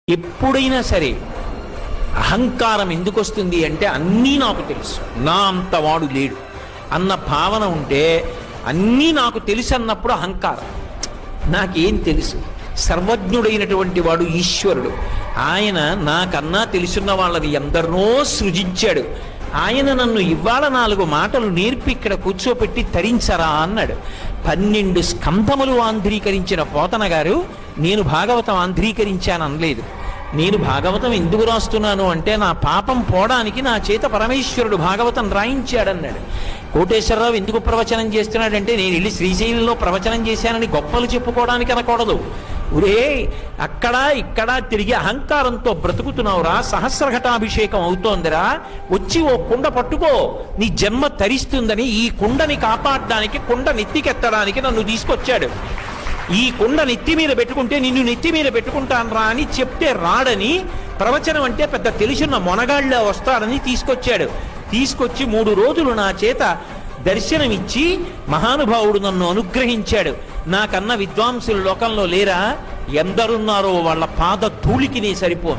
ఎప్పుడైనా సరే అహంకారం ఎందుకు వస్తుంది అంటే అన్నీ నాకు తెలుసు, నా అంత వాడు లేడు అన్న భావన ఉంటే, అన్నీ నాకు తెలుసు అన్నప్పుడు అహంకారం. నాకేం తెలుసు? సర్వజ్ఞుడైనటువంటి వాడు ఈశ్వరుడు. ఆయన నాకన్నా తెలుసున్న వాళ్ళని ఎందరినో సృజించాడు. ఆయన నన్ను ఇవాళ 4 మాటలు నేర్పి ఇక్కడ కూర్చోపెట్టి తరించరా అన్నాడు. 12 స్కంధములు ఆంధ్రీకరించిన పోతన గారు నేను భాగవతం ఆంధ్రీకరించాను అనలేదు. నేను భాగవతం ఎందుకు రాస్తున్నాను అంటే నా పాపం పోవడానికి నా చేత పరమేశ్వరుడు భాగవతం రాయించాడన్నాడు. కోటేశ్వరరావు ఎందుకు ప్రవచనం చేస్తున్నాడంటే నేను వెళ్ళి శ్రీశైలంలో ప్రవచనం చేశానని గొప్పలు చెప్పుకోవడానికి అనకూడదు. ఒరే, అక్కడ ఇక్కడ తిరిగి అహంకారంతో బ్రతుకుతున్నావురా, సహస్రఘటాభిషేకం అవుతోందిరా, వచ్చి ఓ కుండ పట్టుకో, నీ జన్మ తరిస్తుందని ఈ కుండని కాపాడడానికి, కుండ నెత్తికెత్తడానికి నన్ను తీసుకొచ్చాడు. ఈ కుండ నెత్తి మీద పెట్టుకుంటే నిన్ను నెత్తి మీద పెట్టుకుంటాను రా అని చెప్తే రాడని, ప్రవచనం అంటే పెద్ద తెలిసిన మొనగాళ్ళ వస్తాడని తీసుకొచ్చాడు. తీసుకొచ్చి 3 రోజులు నా చేత దర్శనమిచ్చి మహానుభావుడు నన్ను అనుగ్రహించాడు. నాకన్నా విద్వాంసులు లోకంలో లేరా? ఎందరున్నారో వాళ్ళ పాద ధూళికి నీ సరిపో.